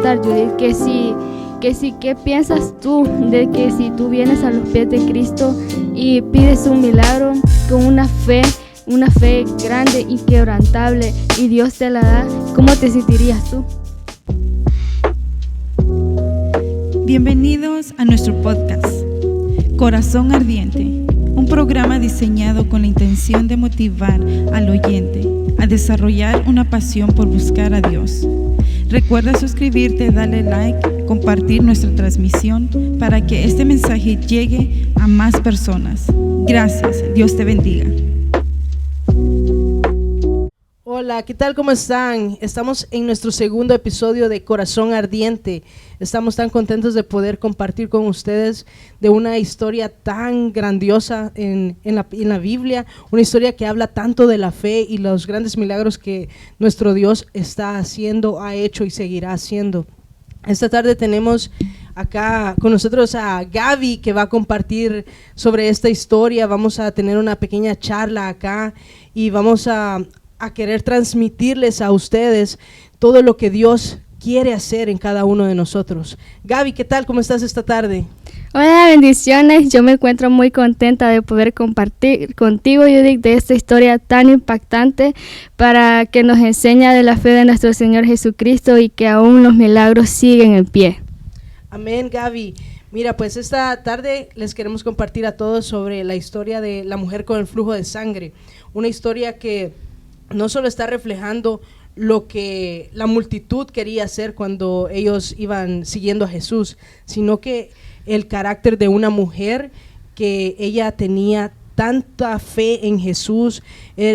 preguntar, Judith, ¿qué piensas tú de que si tú vienes a los pies de Cristo y pides un milagro con una fe grande, inquebrantable, y Dios te la da, ¿cómo te sentirías tú? Bienvenidos a nuestro podcast, Corazón Ardiente, un programa diseñado con la intención de motivar al oyente a desarrollar una pasión por buscar a Dios. Recuerda suscribirte, darle like, compartir nuestra transmisión para que este mensaje llegue a más personas. Gracias, Dios te bendiga. Hola, ¿qué tal? ¿Cómo están? Estamos en nuestro segundo episodio de Corazón Ardiente. Estamos tan contentos de poder compartir con ustedes de una historia tan grandiosa en la Biblia, una historia que habla tanto de la fe y los grandes milagros que nuestro Dios está haciendo, ha hecho y seguirá haciendo. Esta tarde tenemos acá con nosotros a Gaby, que va a compartir sobre esta historia. Vamos a tener una pequeña charla acá y vamos a querer transmitirles a ustedes todo lo que Dios quiere hacer en cada uno de nosotros. Gaby, ¿qué tal? ¿Cómo estás esta tarde? Hola, bendiciones. Yo me encuentro muy contenta de poder compartir contigo, Judith, de esta historia tan impactante para que nos enseña de la fe de nuestro Señor Jesucristo y que aún los milagros siguen en pie. Amén, Gaby. Mira, pues esta tarde les queremos compartir a todos sobre la historia de la mujer con el flujo de sangre. Una historia que no solo está reflejando lo que la multitud quería hacer cuando ellos iban siguiendo a Jesús, sino que el carácter de una mujer que ella tenía tanta fe en Jesús,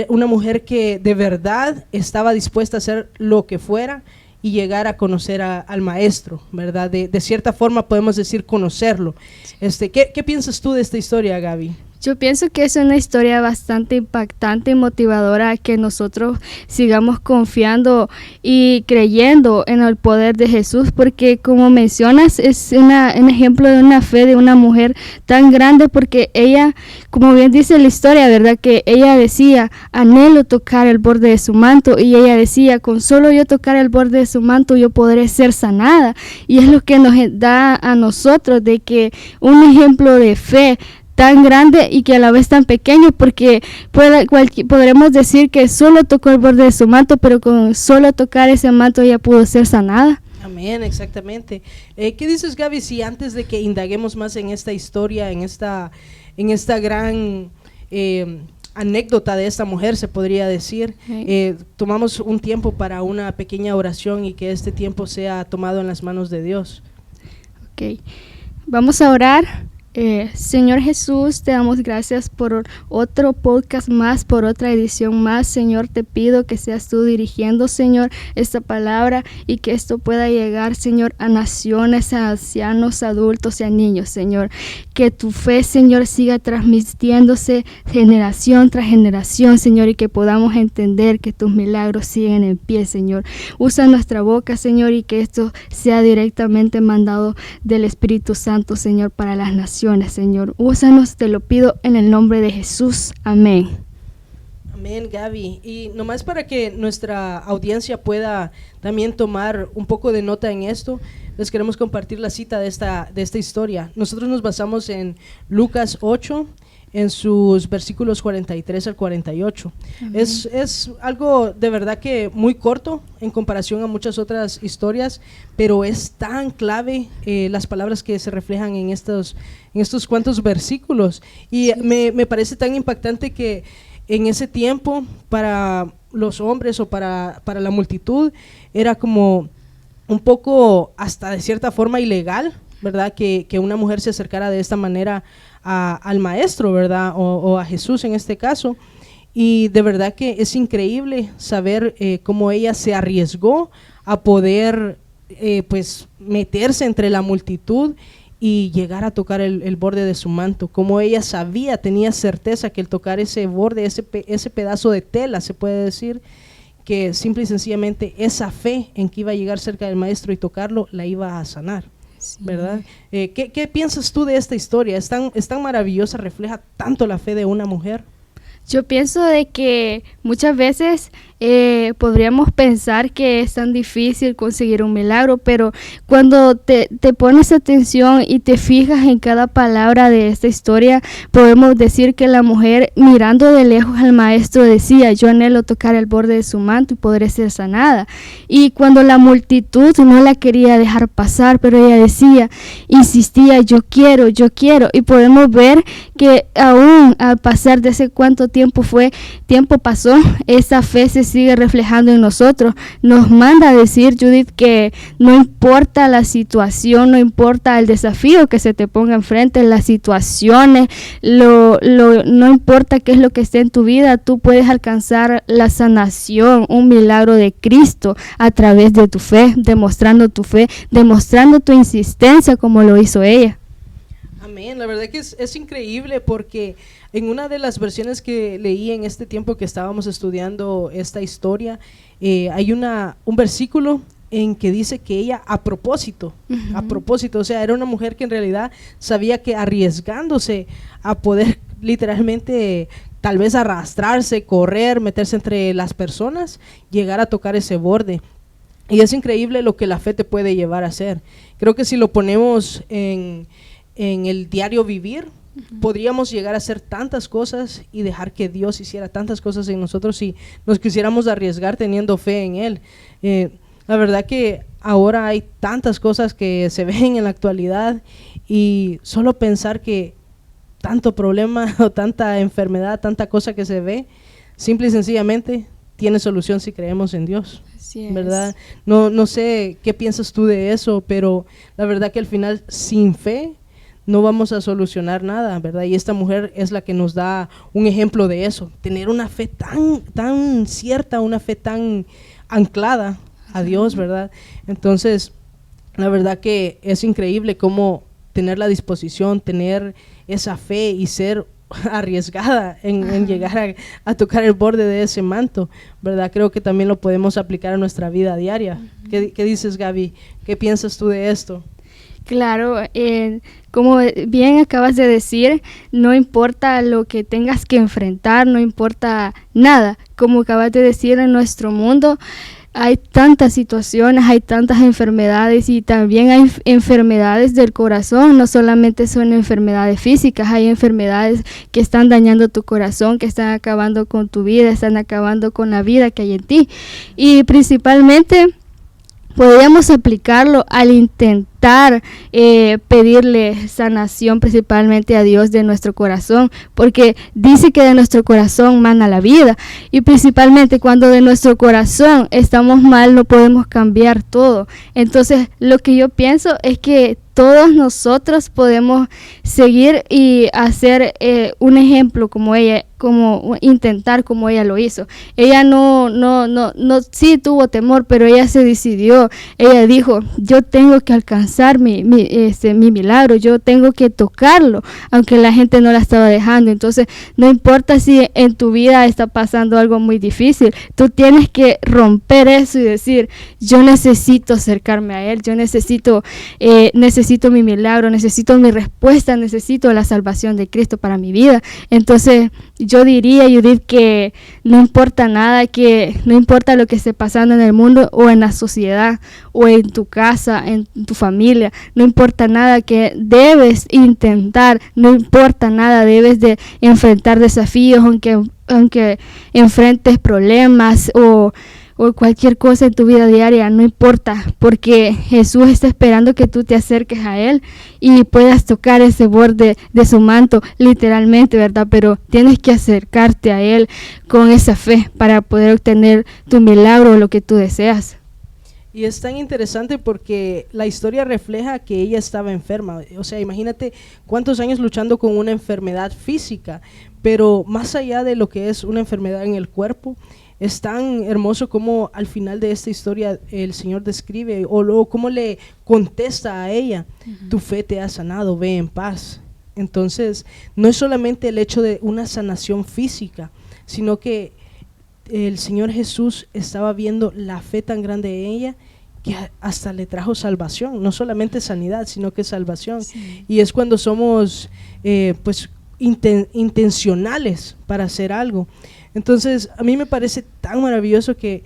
una mujer que de verdad estaba dispuesta a hacer lo que fuera y llegar a conocer al maestro, ¿verdad? De cierta forma podemos decir conocerlo. ¿Qué piensas tú de esta historia, Gaby? Yo pienso que es una historia bastante impactante y motivadora, que nosotros sigamos confiando y creyendo en el poder de Jesús, porque como mencionas es un ejemplo de una fe de una mujer tan grande, porque ella, como bien dice la historia, ¿verdad? Que ella decía, anhelo tocar el borde de su manto, y ella decía, con solo yo tocar el borde de su manto yo podré ser sanada, y es lo que nos da a nosotros de que un ejemplo de fe tan grande y que a la vez tan pequeño, porque podremos decir que solo tocó el borde de su manto, pero con solo tocar ese manto ella pudo ser sanada. Amén, exactamente. ¿Qué dices, Gaby, si antes de que indaguemos más en esta historia, en esta gran anécdota de esta mujer, se podría decir, tomamos un tiempo para una pequeña oración y que este tiempo sea tomado en las manos de Dios? Ok, vamos a orar. Señor Jesús, te damos gracias por otro podcast más, por otra edición más. Señor, te pido que seas tú dirigiendo, Señor, esta palabra, y que esto pueda llegar, Señor, a naciones, a ancianos, adultos y a niños, Señor. Que tu fe, Señor, siga transmitiéndose generación tras generación, Señor, y que podamos entender que tus milagros siguen en pie, Señor. Usa nuestra boca, Señor, y que esto sea directamente mandado del Espíritu Santo, Señor, para las naciones. Señor, úsanos, te lo pido en el nombre de Jesús, amén. Amén, Gaby. Y nomás para que nuestra audiencia pueda también tomar un poco de nota en esto, les queremos compartir la cita de esta historia. Nosotros nos basamos en Lucas 8, en sus versículos 43 al 48. Es algo de verdad que muy corto en comparación a muchas otras historias, pero es tan clave las palabras que se reflejan en estos cuantos versículos. Y me parece tan impactante que en ese tiempo para los hombres o para la multitud era como un poco hasta de cierta forma ilegal, ¿verdad? Que una mujer se acercara de esta manera al maestro, ¿verdad? O a Jesús en este caso. Y de verdad que es increíble saber cómo ella se arriesgó a poder pues meterse entre la multitud y llegar a tocar el borde de su manto. Como ella tenía certeza que el tocar ese borde, ese pedazo de tela, se puede decir, que simple y sencillamente esa fe en que iba a llegar cerca del maestro y tocarlo, la iba a sanar. Sí. ¿Verdad? ¿Qué piensas tú de esta historia? ¿Es tan maravillosa, refleja tanto la fe de una mujer? Yo pienso de que muchas veces podríamos pensar que es tan difícil conseguir un milagro, pero cuando te pones atención y te fijas en cada palabra de esta historia, podemos decir que la mujer, mirando de lejos al maestro, decía: yo anhelo tocar el borde de su manto y podré ser sanada. Y cuando la multitud no la quería dejar pasar, pero ella decía, insistía: yo quiero. Y podemos ver que aún al pasar de ese cuánto tiempo pasó, esa fe se sigue reflejando en nosotros. Nos manda a decir, Judith, que no importa la situación, no importa el desafío que se te ponga enfrente, las situaciones, no importa qué es lo que esté en tu vida, tú puedes alcanzar la sanación, un milagro de Cristo a través de tu fe, demostrando tu fe, demostrando tu insistencia como lo hizo ella. Amén, la verdad que es increíble, porque en una de las versiones que leí en este tiempo que estábamos estudiando esta historia, hay un versículo en que dice que ella a propósito, o sea, era una mujer que en realidad sabía que arriesgándose a poder literalmente tal vez arrastrarse, correr, meterse entre las personas, llegar a tocar ese borde. Y es increíble lo que la fe te puede llevar a hacer. Creo que si lo ponemos en el diario vivir, podríamos llegar a hacer tantas cosas y dejar que Dios hiciera tantas cosas en nosotros si nos quisiéramos arriesgar teniendo fe en Él. La verdad que ahora hay tantas cosas que se ven en la actualidad, y solo pensar que tanto problema o tanta enfermedad, tanta cosa que se ve, simple y sencillamente tiene solución si creemos en Dios. ¿Verdad? No sé qué piensas tú de eso, pero la verdad que al final sin fe no vamos a solucionar nada, ¿verdad? Y esta mujer es la que nos da un ejemplo de eso, tener una fe tan cierta, una fe tan anclada a Dios, ¿verdad? Entonces, la verdad que es increíble cómo tener la disposición, tener esa fe y ser arriesgada en llegar a tocar el borde de ese manto, ¿verdad? Creo que también lo podemos aplicar a nuestra vida diaria. ¿Qué dices, Gaby? ¿Qué piensas tú de esto? Claro, como bien acabas de decir, no importa lo que tengas que enfrentar, no importa nada. Como acabas de decir, en nuestro mundo hay tantas situaciones, hay tantas enfermedades, y también hay enfermedades del corazón. No solamente son enfermedades físicas, hay enfermedades que están dañando tu corazón, que están acabando con tu vida, están acabando con la vida que hay en ti. Y principalmente podríamos aplicarlo al intentar pedirle sanación principalmente a Dios de nuestro corazón, porque dice que de nuestro corazón mana la vida, y principalmente cuando de nuestro corazón estamos mal no podemos cambiar todo. Entonces lo que yo pienso es que todos nosotros podemos seguir y hacer un ejemplo como ella, como intentar como ella lo hizo. Ella no sí tuvo temor, pero ella se decidió. Ella dijo: yo tengo que alcanzar mi milagro, yo tengo que tocarlo, aunque la gente no la estaba dejando. Entonces, no importa si en tu vida está pasando algo muy difícil, tú tienes que romper eso y decir: yo necesito acercarme a Él, yo necesito mi milagro, necesito mi respuesta, necesito la salvación de Cristo para mi vida. Entonces, yo diría, Judith, que no importa nada, que no importa lo que esté pasando en el mundo o en la sociedad o en tu casa, en tu familia, no importa nada, que debes intentar, no importa nada, debes de enfrentar desafíos, aunque enfrentes problemas o cualquier cosa en tu vida diaria, no importa, porque Jesús está esperando que tú te acerques a Él y puedas tocar ese borde de su manto, literalmente, ¿verdad? Pero tienes que acercarte a Él con esa fe para poder obtener tu milagro o lo que tú deseas. Y es tan interesante porque la historia refleja que ella estaba enferma. O sea, imagínate cuántos años luchando con una enfermedad física, pero más allá de lo que es una enfermedad en el cuerpo, es tan hermoso como al final de esta historia el Señor describe o luego cómo le contesta a ella: tu fe te ha sanado, ve en paz. Entonces, no es solamente el hecho de una sanación física, sino que el Señor Jesús estaba viendo la fe tan grande de ella que hasta le trajo salvación, no solamente sanidad, sino que salvación. Sí. Y es cuando somos, pues intencionales para hacer algo. Entonces a mí me parece tan maravilloso que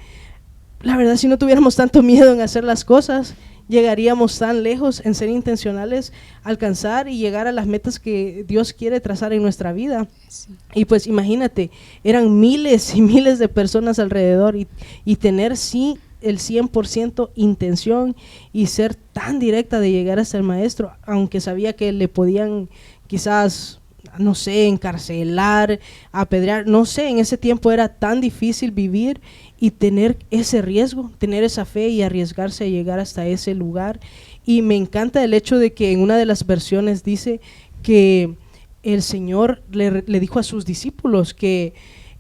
la verdad, si no tuviéramos tanto miedo en hacer las cosas, llegaríamos tan lejos en ser intencionales, alcanzar y llegar a las metas que Dios quiere trazar en nuestra vida. Sí. Y pues imagínate, eran miles y miles de personas alrededor y tener sí el 100% intención y ser tan directa de llegar hasta el maestro, aunque sabía que le podían quizás, no sé, encarcelar, apedrear, no sé, en ese tiempo era tan difícil vivir y tener ese riesgo, tener esa fe y arriesgarse a llegar hasta ese lugar. Y me encanta el hecho de que en una de las versiones dice que el Señor le dijo a sus discípulos que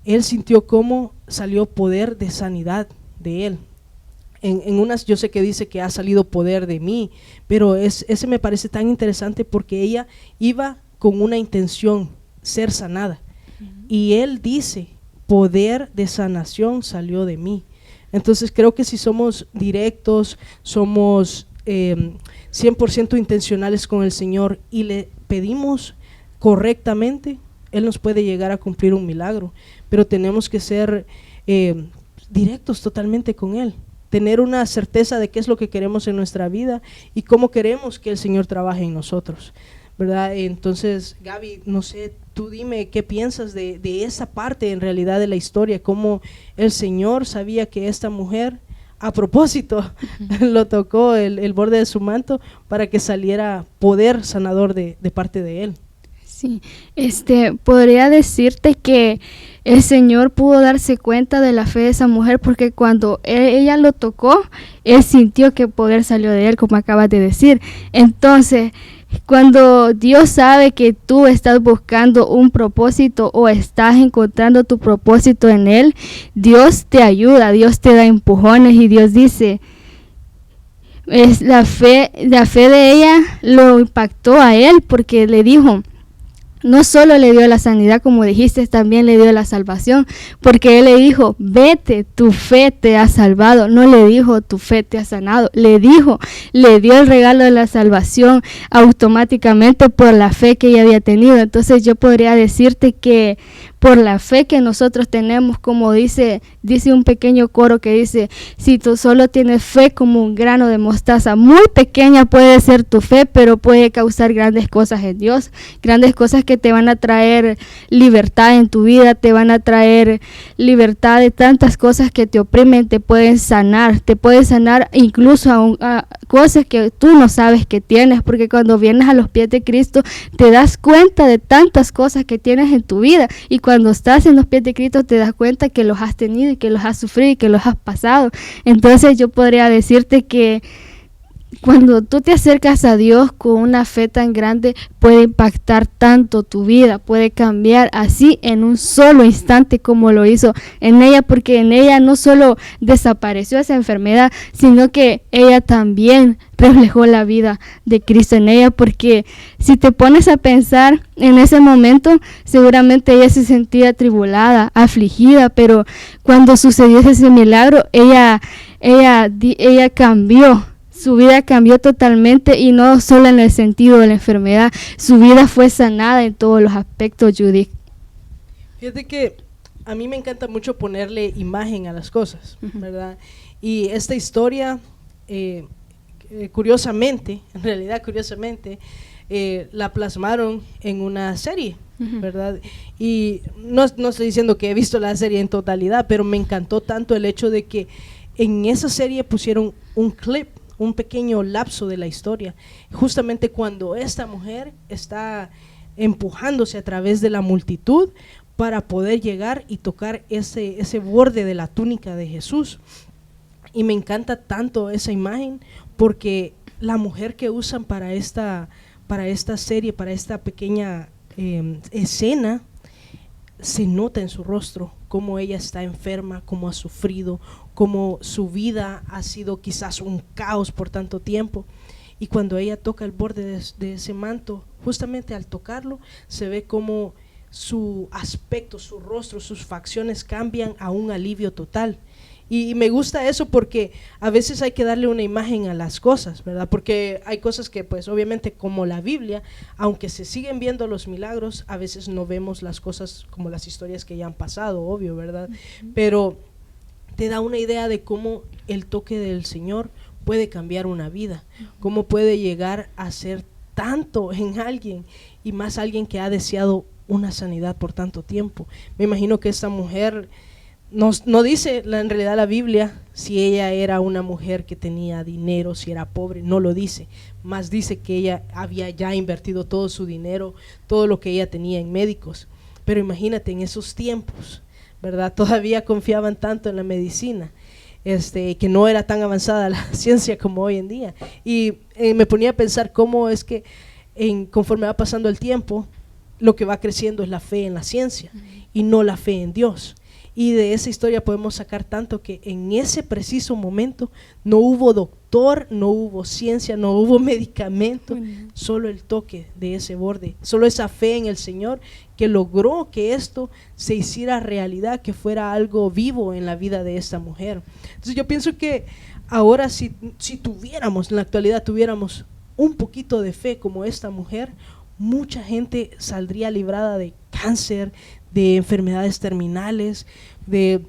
Él sintió cómo salió poder de sanidad de Él. En unas yo sé que dice que ha salido poder de mí, pero ese me parece tan interesante porque ella iba con una intención, ser sanada. Y Él dice, poder de sanación salió de mí. Entonces creo que si somos directos, somos 100% intencionales con el Señor y le pedimos correctamente, Él nos puede llegar a cumplir un milagro, pero tenemos que ser directos totalmente con Él, tener una certeza de qué es lo que queremos en nuestra vida y cómo queremos que el Señor trabaje en nosotros, ¿verdad? Entonces, Gaby, no sé, tú dime qué piensas de esa parte en realidad de la historia, cómo el Señor sabía que esta mujer a propósito lo tocó el borde de su manto para que saliera poder sanador de parte de Él. Sí, podría decirte que el Señor pudo darse cuenta de la fe de esa mujer porque cuando ella lo tocó, Él sintió que poder salió de Él, como acabas de decir. Entonces, cuando Dios sabe que tú estás buscando un propósito o estás encontrando tu propósito en Él, Dios te ayuda, Dios te da empujones y Dios dice, la fe de ella lo impactó a Él porque le dijo, no solo le dio la sanidad, como dijiste, también le dio la salvación, porque Él le dijo, vete, tu fe te ha salvado. No le dijo, tu fe te ha sanado, le dio el regalo de la salvación automáticamente por la fe que ella había tenido. Entonces yo podría decirte que por la fe que nosotros tenemos, como dice un pequeño coro que dice, si tú solo tienes fe como un grano de mostaza, muy pequeña puede ser tu fe, pero puede causar grandes cosas en Dios, grandes cosas que te van a traer libertad en tu vida, te van a traer libertad de tantas cosas que te oprimen, te pueden sanar incluso a cosas que tú no sabes que tienes, porque cuando vienes a los pies de Cristo te das cuenta de tantas cosas que tienes en tu vida, y cuando estás en los pies de Cristo te das cuenta que los has tenido y que los has sufrido y que los has pasado. Entonces yo podría decirte que cuando tú te acercas a Dios con una fe tan grande, puede impactar tanto tu vida, puede cambiar así en un solo instante como lo hizo en ella, porque en ella no solo desapareció esa enfermedad, sino que ella también reflejó la vida de Cristo en ella, porque si te pones a pensar en ese momento, seguramente ella se sentía atribulada, afligida, pero cuando sucedió ese milagro, ella cambió. Su vida cambió totalmente, y no solo en el sentido de la enfermedad, su vida fue sanada en todos los aspectos, Judith. Fíjate que a mí me encanta mucho ponerle imagen a las cosas, ¿verdad? Y esta historia, curiosamente, la plasmaron en una serie, ¿verdad? Y no estoy diciendo que he visto la serie en totalidad, pero me encantó tanto el hecho de que en esa serie pusieron un clip, un pequeño lapso de la historia, justamente cuando esta mujer está empujándose a través de la multitud para poder llegar y tocar ese borde de la túnica de Jesús. Y me encanta tanto esa imagen, porque la mujer que usan para esta serie, para esta pequeña escena, se nota en su rostro cómo ella está enferma, cómo ha sufrido, cómo su vida ha sido quizás un caos por tanto tiempo. Y cuando ella toca el borde de ese manto, justamente al tocarlo, se ve cómo su aspecto, su rostro, sus facciones cambian a un alivio total. Y me gusta eso porque a veces hay que darle una imagen a las cosas, ¿verdad? Porque hay cosas que pues obviamente como la Biblia, aunque se siguen viendo los milagros, a veces no vemos las cosas como las historias que ya han pasado, obvio, ¿verdad? Pero te da una idea de cómo el toque del Señor puede cambiar una vida, cómo puede llegar a ser tanto en alguien, y más alguien que ha deseado una sanidad por tanto tiempo. Me imagino que esta mujer no dice en realidad la Biblia si ella era una mujer que tenía dinero, si era pobre, no lo dice, más dice que ella había ya invertido todo su dinero, todo lo que ella tenía en médicos. Pero imagínate en esos tiempos, ¿verdad? Todavía confiaban tanto en la medicina, que no era tan avanzada la ciencia como hoy en día. Y me ponía a pensar cómo es que conforme va pasando el tiempo, lo que va creciendo es la fe en la ciencia y no la fe en Dios. Y de esa historia podemos sacar tanto que en ese preciso momento no hubo doctor, no hubo ciencia, no hubo medicamento, solo el toque de ese borde, solo esa fe en el Señor que logró que esto se hiciera realidad, que fuera algo vivo en la vida de esta mujer. Entonces yo pienso que ahora si tuviéramos, en la actualidad tuviéramos un poquito de fe como esta mujer, mucha gente saldría librada de cáncer, de enfermedades terminales, de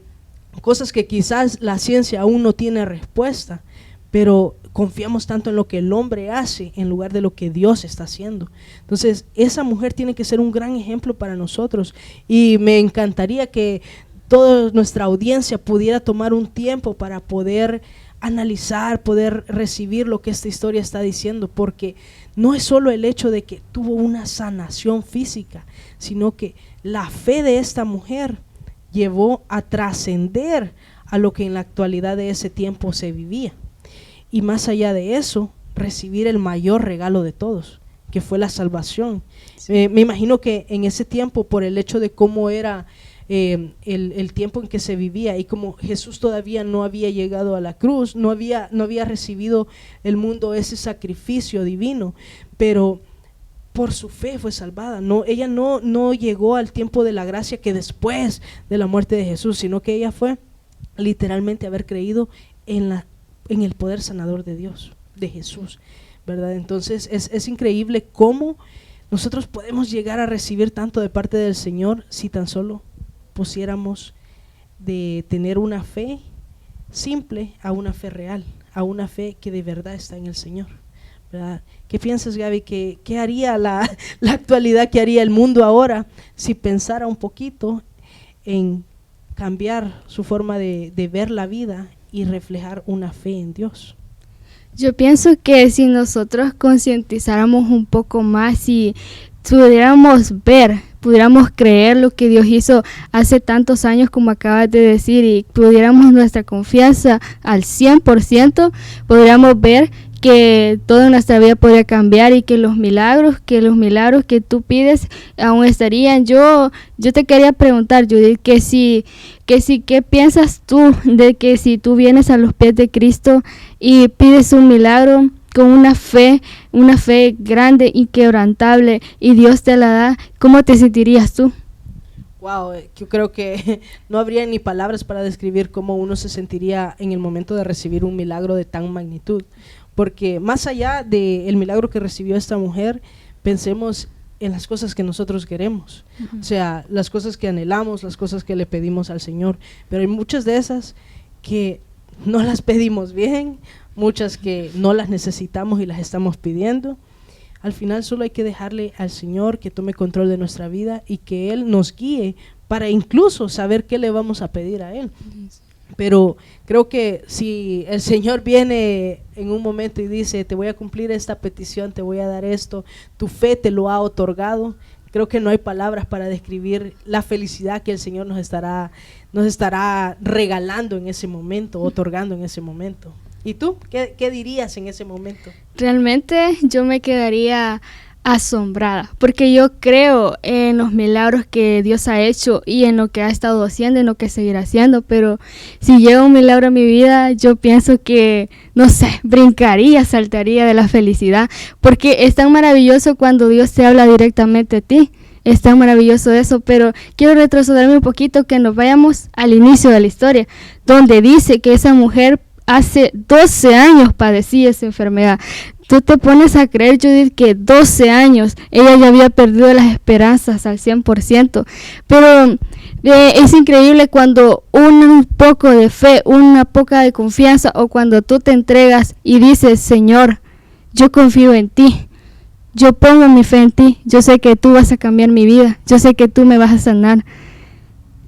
cosas que quizás la ciencia aún no tiene respuesta, pero confiamos tanto en lo que el hombre hace en lugar de lo que Dios está haciendo. Entonces esa mujer tiene que ser un gran ejemplo para nosotros, y me encantaría que toda nuestra audiencia pudiera tomar un tiempo para poder analizar, poder recibir lo que esta historia está diciendo, porque no es solo el hecho de que tuvo una sanación física, sino que la fe de esta mujer llevó a trascender a lo que en la actualidad de ese tiempo se vivía, y más allá de eso, recibir el mayor regalo de todos, que fue la salvación. Me imagino que en ese tiempo, por el hecho de cómo era el tiempo en que se vivía, y como Jesús todavía no había llegado a la cruz, no había recibido el mundo ese sacrificio divino, pero por su fe fue salvada. Ella no llegó al tiempo de la gracia que después de la muerte de Jesús, sino que ella fue literalmente haber creído en el poder sanador de Dios, de Jesús, ¿verdad? Entonces es increíble cómo nosotros podemos llegar a recibir tanto de parte del Señor si tan solo pusiéramos de tener una fe simple a una fe real, a una fe que de verdad está en el Señor, ¿verdad? ¿Qué piensas, Gaby? ¿Qué haría la actualidad, qué haría el mundo ahora si pensara un poquito en cambiar su forma de ver la vida y reflejar una fe en Dios? Yo pienso que si nosotros concientizáramos un poco más y pudiéramos creer lo que Dios hizo hace tantos años, como acabas de decir, y pudiéramos nuestra confianza al 100%, podríamos ver que toda nuestra vida podría cambiar, y que los milagros que tú pides aún estarían. Yo te quería preguntar, Judith, ¿qué piensas tú de que si tú vienes a los pies de Cristo y pides un milagro con una fe grande, inquebrantable, y Dios te la da, ¿cómo te sentirías tú? Wow, yo creo que no habría ni palabras para describir cómo uno se sentiría en el momento de recibir un milagro de tan magnitud, porque más allá del milagro que recibió esta mujer, pensemos en las cosas que nosotros queremos, o sea, las cosas que anhelamos, las cosas que le pedimos al Señor, pero hay muchas de esas que no las pedimos bien, muchas que no las necesitamos y las estamos pidiendo. Al final solo hay que dejarle al Señor que tome control de nuestra vida y que Él nos guíe para incluso saber qué le vamos a pedir a Él. Pero creo que si el Señor viene en un momento y dice, te voy a cumplir esta petición, te voy a dar esto, tu fe te lo ha otorgado, creo que no hay palabras para describir la felicidad que el Señor nos estará regalando en ese momento, otorgando en ese momento. ¿Y tú? ¿Qué dirías en ese momento? Realmente yo me quedaría asombrada, porque yo creo en los milagros que Dios ha hecho y en lo que ha estado haciendo, en lo que seguirá haciendo, pero si llega un milagro a mi vida, yo pienso que, no sé, brincaría, saltaría de la felicidad, porque es tan maravilloso cuando Dios te habla directamente a ti. está maravilloso eso, pero quiero retrocederme un poquito, que nos vayamos al inicio de la historia, donde dice que esa mujer hace 12 años padecía esa enfermedad. Tú te pones a creer, Judith, que 12 años ella ya había perdido las esperanzas al 100%, pero es increíble cuando un poco de fe, una poca de confianza, o cuando tú te entregas y dices, Señor, yo confío en ti, yo pongo mi fe en ti, yo sé que tú vas a cambiar mi vida, yo sé que tú me vas a sanar.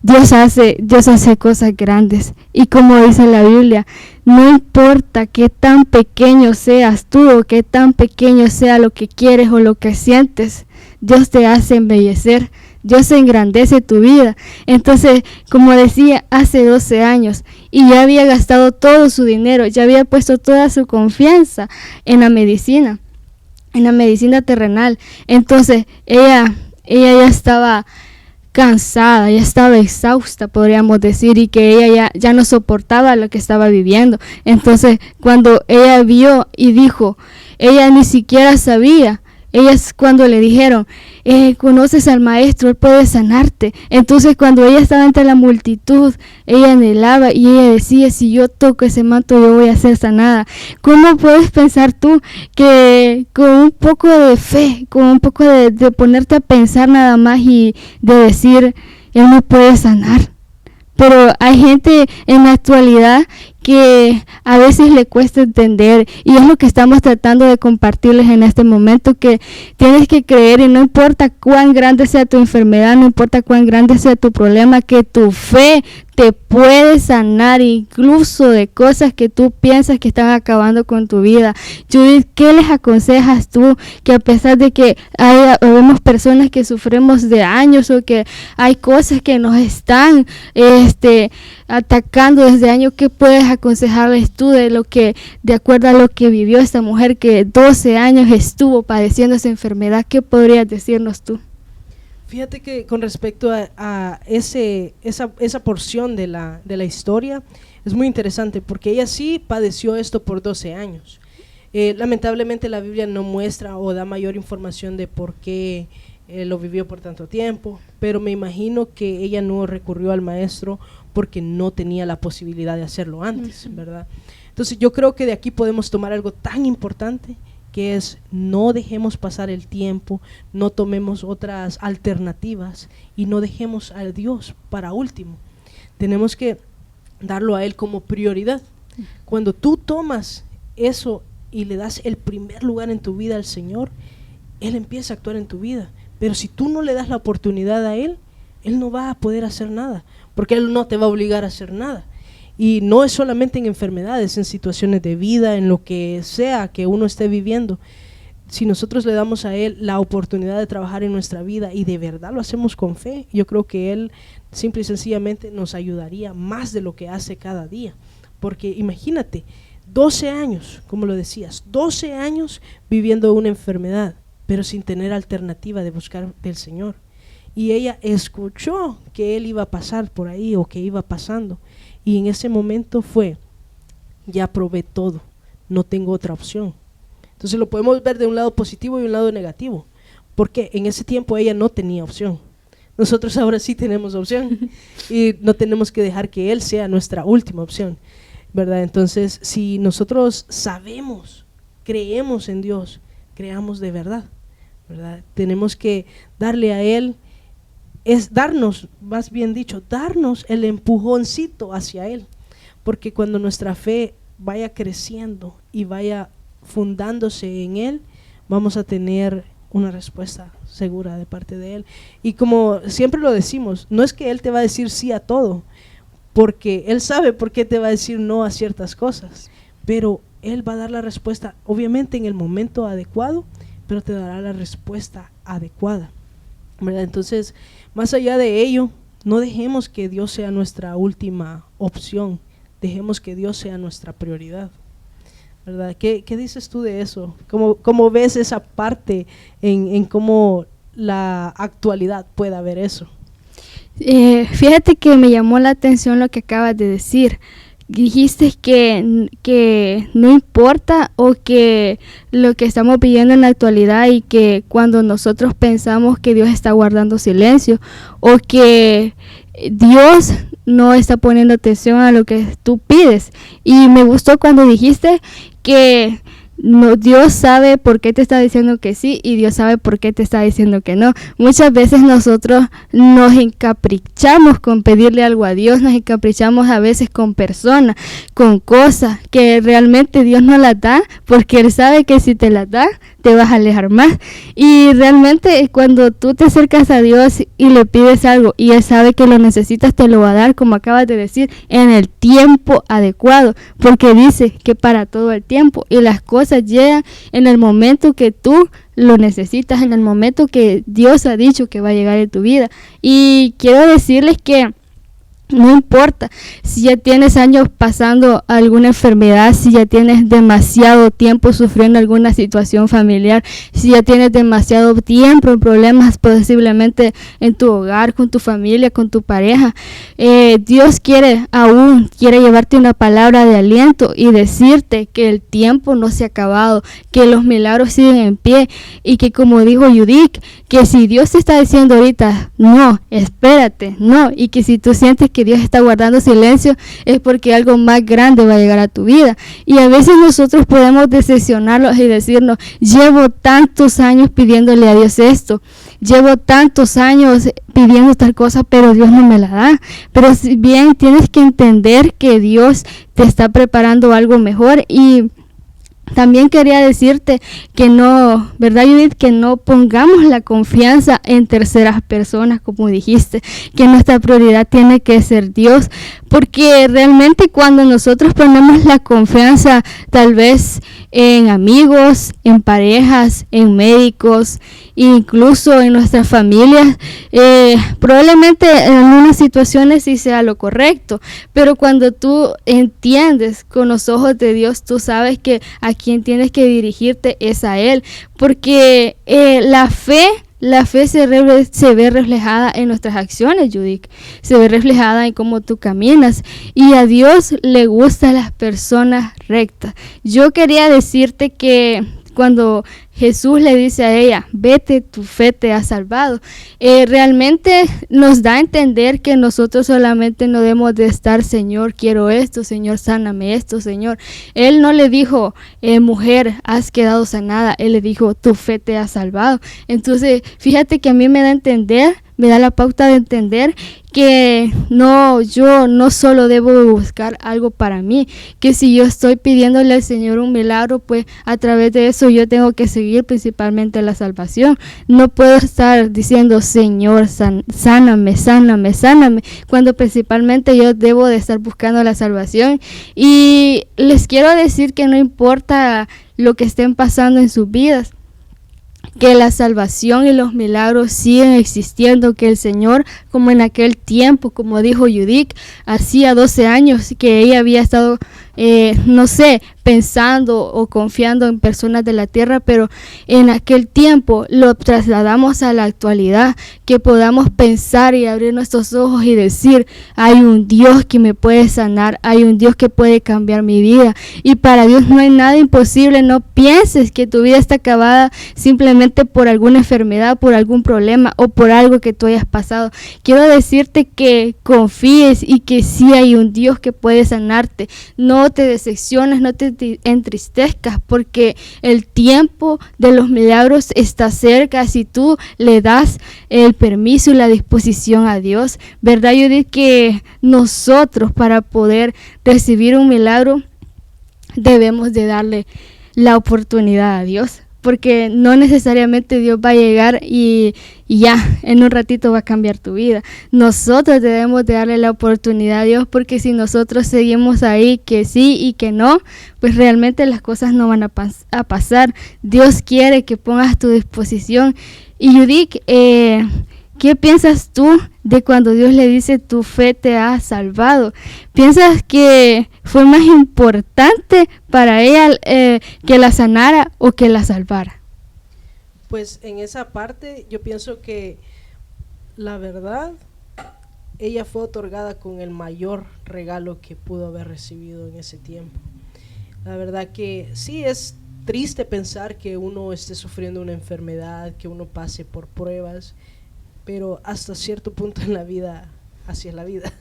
Dios hace cosas grandes, y como dice la Biblia, no importa qué tan pequeño seas tú o qué tan pequeño sea lo que quieres o lo que sientes, Dios te hace embellecer, Dios engrandece tu vida. Entonces, como decía, hace 12 años y ya había gastado todo su dinero, ya había puesto toda su confianza en la medicina terrenal. Entonces, ella ya estaba cansada, ya estaba exhausta, podríamos decir, y que ella ya no soportaba lo que estaba viviendo. Entonces, cuando ella vio y dijo, ella ni siquiera sabía, ella es cuando le dijeron, conoces al maestro, él puede sanarte. Entonces, cuando ella estaba entre la multitud, ella anhelaba y ella decía, si yo toco ese manto, yo voy a ser sanada. ¿Cómo puedes pensar tú que con un poco de fe, con un poco de ponerte a pensar nada más y de decir, él me puede sanar? Pero hay gente en la actualidad que a veces le cuesta entender, y es lo que estamos tratando de compartirles en este momento, que tienes que creer, y no importa cuán grande sea tu enfermedad, no importa cuán grande sea tu problema, que tu fe te puede sanar incluso de cosas que tú piensas que están acabando con tu vida. Judith, ¿qué les aconsejas tú? Que a pesar de que vemos personas que sufrimos de años, o que hay cosas que nos están atacando desde años, ¿qué puedes aconsejarles tú de acuerdo a lo que vivió esta mujer que 12 años estuvo padeciendo esa enfermedad? ¿Qué podrías decirnos tú? Fíjate que con respecto a esa porción de la historia, es muy interesante porque ella sí padeció esto por 12 años. Lamentablemente la Biblia no muestra o da mayor información de por qué lo vivió por tanto tiempo, pero me imagino que ella no recurrió al maestro porque no tenía la posibilidad de hacerlo antes, ¿verdad? Entonces yo creo que de aquí podemos tomar algo tan importante, que es no dejemos pasar el tiempo, no tomemos otras alternativas y no dejemos a Dios para último. Tenemos que darlo a Él como prioridad. Cuando tú tomas eso y le das el primer lugar en tu vida al Señor, Él empieza a actuar en tu vida. Pero si tú no le das la oportunidad a Él, Él no va a poder hacer nada, porque Él no te va a obligar a hacer nada. Y no es solamente en enfermedades, en situaciones de vida, en lo que sea que uno esté viviendo. Si nosotros le damos a Él la oportunidad de trabajar en nuestra vida y de verdad lo hacemos con fe, yo creo que Él simple y sencillamente nos ayudaría más de lo que hace cada día. Porque imagínate, 12 años, como lo decías, 12 años viviendo una enfermedad, pero sin tener alternativa de buscar del Señor. Y ella escuchó que Él iba a pasar por ahí o que iba pasando. Y en ese momento fue, ya probé todo, no tengo otra opción. Entonces lo podemos ver de un lado positivo y un lado negativo, porque en ese tiempo ella no tenía opción. Nosotros ahora sí tenemos opción y no tenemos que dejar que Él sea nuestra última opción, ¿verdad? Entonces, si nosotros sabemos, creemos en Dios, creamos de verdad, ¿verdad? Tenemos que darle a Él, darnos el empujoncito hacia Él, porque cuando nuestra fe vaya creciendo y vaya fundándose en Él, vamos a tener una respuesta segura de parte de Él. Y como siempre lo decimos, no es que Él te va a decir sí a todo, porque Él sabe por qué te va a decir no a ciertas cosas, pero Él va a dar la respuesta obviamente en el momento adecuado, pero te dará la respuesta adecuada, ¿verdad? Entonces, más allá de ello, no dejemos que Dios sea nuestra última opción, dejemos que Dios sea nuestra prioridad, ¿verdad? ¿Qué dices tú de eso? ¿Cómo ves esa parte en cómo la actualidad pueda ver eso? Fíjate que me llamó la atención lo que acabas de decir, dijiste que no importa o que lo que estamos viviendo en la actualidad y que cuando nosotros pensamos que Dios está guardando silencio o que Dios no está poniendo atención a lo que tú pides. Y me gustó cuando dijiste que no, Dios sabe por qué te está diciendo que sí y Dios sabe por qué te está diciendo que no. Muchas veces nosotros nos encaprichamos con pedirle algo a Dios, nos encaprichamos a veces con personas, con cosas que realmente Dios no las da, porque Él sabe que si te las da, te vas a alejar más. Y realmente cuando tú te acercas a Dios y le pides algo y Él sabe que lo necesitas, te lo va a dar, como acabas de decir, en el tiempo adecuado, porque dice que para todo el tiempo, y las cosas llegan en el momento que tú lo necesitas, en el momento que Dios ha dicho que va a llegar en tu vida. Y quiero decirles que no importa si ya tienes años pasando alguna enfermedad, si ya tienes demasiado tiempo sufriendo alguna situación familiar, si ya tienes demasiado tiempo en problemas posiblemente en tu hogar, con tu familia, con tu pareja, Dios quiere llevarte una palabra de aliento y decirte que el tiempo no se ha acabado, que los milagros siguen en pie y que, como dijo Judith, que si Dios te está diciendo ahorita, no, espérate, no, y que si tú sientes que Dios está guardando silencio, es porque algo más grande va a llegar a tu vida. Y a veces nosotros podemos decepcionarlos y decirnos, llevo tantos años pidiéndole a Dios esto, llevo tantos años pidiendo tal cosa, pero Dios no me la da. Pero si bien tienes que entender que Dios te está preparando algo mejor. Y también quería decirte que no, ¿verdad, Judith? Que no pongamos la confianza en terceras personas, como dijiste, que nuestra prioridad tiene que ser Dios, porque realmente cuando nosotros ponemos la confianza tal vez en amigos, en parejas, en médicos, incluso en nuestras familias, probablemente en algunas situaciones sí sea lo correcto, pero cuando tú entiendes con los ojos de Dios, tú sabes que a quien tienes que dirigirte es a Él, porque la fe se ve reflejada en nuestras acciones, Judith. Se ve reflejada en cómo tú caminas. Y a Dios le gustan las personas rectas. Yo quería decirte que cuando Jesús le dice a ella, vete, tu fe te ha salvado, realmente nos da a entender que nosotros solamente no debemos de estar, Señor, quiero esto, Señor, sáname esto, Señor. Él no le dijo, mujer, has quedado sanada. Él le dijo, tu fe te ha salvado. Entonces, fíjate que a mí me da la pauta de entender que yo no solo debo buscar algo para mí, que si yo estoy pidiéndole al Señor un milagro, pues a través de eso yo tengo que seguir principalmente la salvación. No puedo estar diciendo, Señor, sáname, sáname, sáname, cuando principalmente yo debo de estar buscando la salvación. Y les quiero decir que no importa lo que estén pasando en sus vidas, que la salvación y los milagros siguen existiendo, que el Señor, como en aquel tiempo, como dijo Judith, hacía 12 años que ella había estado, pensando o confiando en personas de la tierra, pero en aquel tiempo lo trasladamos a la actualidad, que podamos pensar y abrir nuestros ojos y decir, hay un Dios que me puede sanar, hay un Dios que puede cambiar mi vida, y para Dios no hay nada imposible. No pienses que tu vida está acabada simplemente por alguna enfermedad, por algún problema o por algo que tú hayas pasado. Quiero decirte que confíes y que sí hay un Dios que puede sanarte. No te decepciones, no te entristezcas, porque el tiempo de los milagros está cerca si tú le das el permiso y la disposición a Dios. ¿Verdad, Judith? Que nosotros, para poder recibir un milagro, debemos de darle la oportunidad a Dios, porque no necesariamente Dios va a llegar y ya en un ratito va a cambiar tu vida. Nosotros debemos de darle la oportunidad a Dios, porque si nosotros seguimos ahí que sí y que no, pues realmente las cosas no van a pasar. Dios quiere que pongas tu disposición. Y Judith, ¿qué piensas tú de cuando Dios le dice tu fe te ha salvado? ¿Piensas que fue más importante para ella que la sanara o que la salvara? Pues en esa parte yo pienso que la verdad ella fue otorgada con el mayor regalo que pudo haber recibido en ese tiempo. La verdad que sí es triste pensar que uno esté sufriendo una enfermedad, que uno pase por pruebas, pero hasta cierto punto en la vida, así es la vida.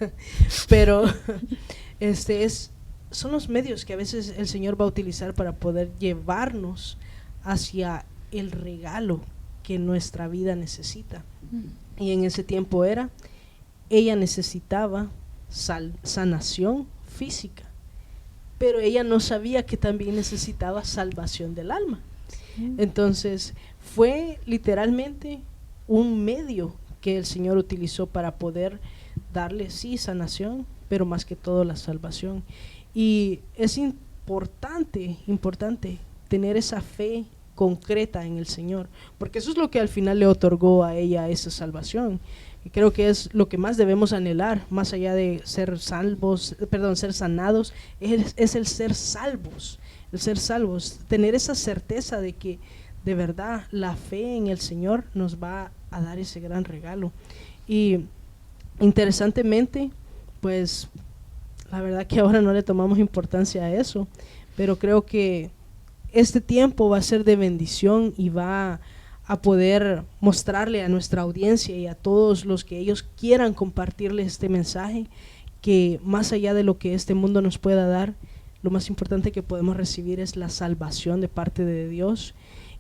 Pero son los medios que a veces el Señor va a utilizar para poder llevarnos hacia el regalo que nuestra vida necesita. Y en ese tiempo ella necesitaba sanación física, pero ella no sabía que también necesitaba salvación del alma. Entonces fue literalmente un medio que el Señor utilizó para poder darle sanación, pero más que todo la salvación. Y es importante tener esa fe concreta en el Señor, porque eso es lo que al final le otorgó a ella esa salvación. Y creo que es lo que más debemos anhelar, más allá de ser sanados, es el ser salvos, tener esa certeza de que de verdad la fe en el Señor nos va a dar ese gran regalo. Y interesantemente, pues la verdad que ahora no le tomamos importancia a eso, pero creo que este tiempo va a ser de bendición y va a poder mostrarle a nuestra audiencia y a todos los que ellos quieran compartirle este mensaje, que más allá de lo que este mundo nos pueda dar, lo más importante que podemos recibir es la salvación de parte de Dios.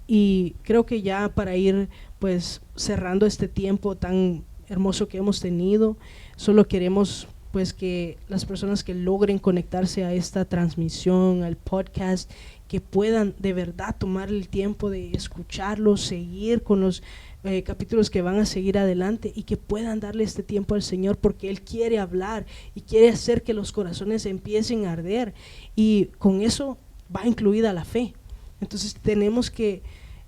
Y creo que ya para ir pues cerrando este tiempo tan hermoso que hemos tenido, solo queremos pues que las personas que logren conectarse a esta transmisión, al podcast, que puedan de verdad tomar el tiempo de escucharlos, seguir con los capítulos que van a seguir adelante, y que puedan darle este tiempo al Señor, porque Él quiere hablar y quiere hacer que los corazones empiecen a arder, y con eso va incluida la fe. Entonces tenemos que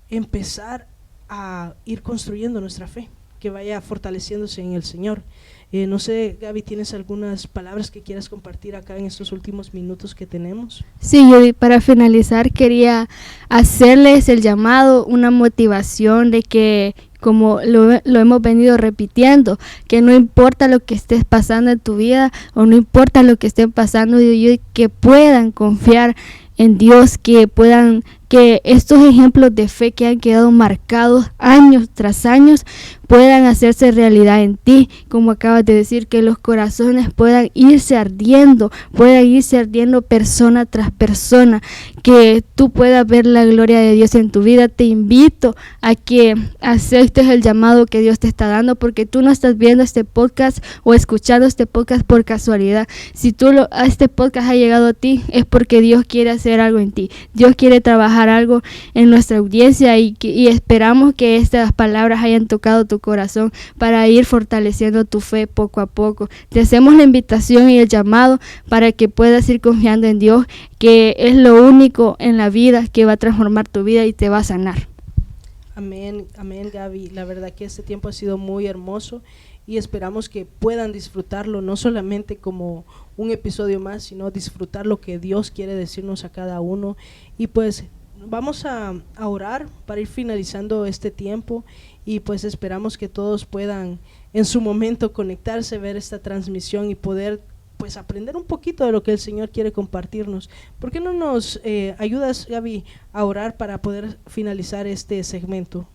empezar a ir construyendo nuestra fe, que vaya fortaleciéndose en el Señor. No sé, Gaby, ¿tienes algunas palabras que quieras compartir acá en estos últimos minutos que tenemos? Sí, yo para finalizar quería hacerles el llamado, una motivación de que, como lo hemos venido repitiendo, que no importa lo que estés pasando en tu vida o no importa lo que estén pasando, que puedan confiar en Dios, que estos ejemplos de fe que han quedado marcados años tras años puedan hacerse realidad en ti, como acabas de decir, que los corazones puedan irse ardiendo persona tras persona, que tú puedas ver la gloria de Dios en tu vida. Te invito a que aceptes el llamado que Dios te está dando, porque tú no estás viendo este podcast o escuchando este podcast por casualidad. Si este podcast ha llegado a ti, es porque Dios quiere hacer algo en ti. Dios quiere trabajar algo en nuestra audiencia, y esperamos que estas palabras hayan tocado tu corazón para ir fortaleciendo tu fe poco a poco. Te hacemos la invitación y el llamado para que puedas ir confiando en Dios, que es lo único en la vida que va a transformar tu vida y te va a sanar. Amén, amén, Gaby. La verdad que este tiempo ha sido muy hermoso y esperamos que puedan disfrutarlo, no solamente como un episodio más, sino disfrutar lo que Dios quiere decirnos a cada uno. Y pues vamos a orar para ir finalizando este tiempo, y pues esperamos que todos puedan en su momento conectarse, ver esta transmisión y poder pues aprender un poquito de lo que el Señor quiere compartirnos. ¿Por qué no nos ayudas, Gaby, a orar para poder finalizar este segmento?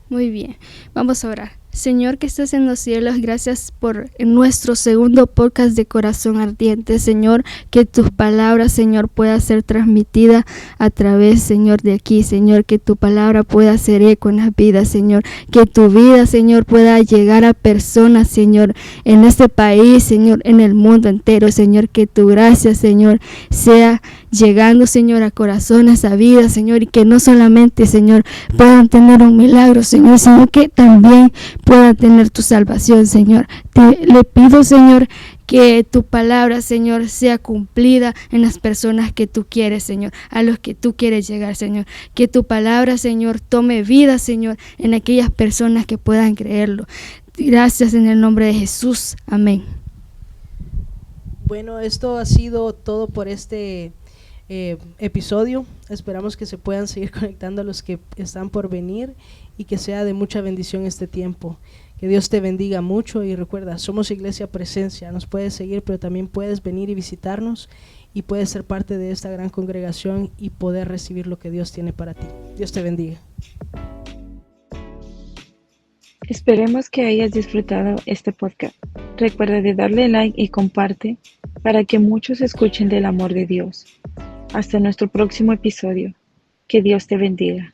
Muy bien, vamos a orar. Señor que estás en los cielos, gracias por nuestro segundo podcast de Corazón Ardiente. Señor, que tus palabras, Señor, pueda ser transmitida a través, Señor, de aquí. Señor, que tu palabra pueda hacer eco en las vidas, Señor. Que tu vida, Señor, pueda llegar a personas, Señor, en este país, Señor, en el mundo entero. Señor, que tu gracia, Señor, sea llegando, Señor, a corazones, a vidas, Señor, y que no solamente, Señor, puedan tener un milagro, Señor, sino que también pueda tener tu salvación, Señor. Le pido, Señor, que tu palabra, Señor, sea cumplida en las personas que tú quieres, Señor, a los que tú quieres llegar, Señor. Que tu palabra, Señor, tome vida, Señor, en aquellas personas que puedan creerlo. Gracias en el nombre de Jesús. Amén. Bueno, esto ha sido todo por este episodio. Esperamos que se puedan seguir conectando a los que están por venir y que sea de mucha bendición este tiempo. Que Dios te bendiga mucho y recuerda, somos Iglesia Presencia, nos puedes seguir, pero también puedes venir y visitarnos y puedes ser parte de esta gran congregación y poder recibir lo que Dios tiene para ti. Dios te bendiga. Esperemos que hayas disfrutado este podcast. Recuerda de darle like y comparte para que muchos escuchen del amor de Dios. Hasta nuestro próximo episodio. Que Dios te bendiga.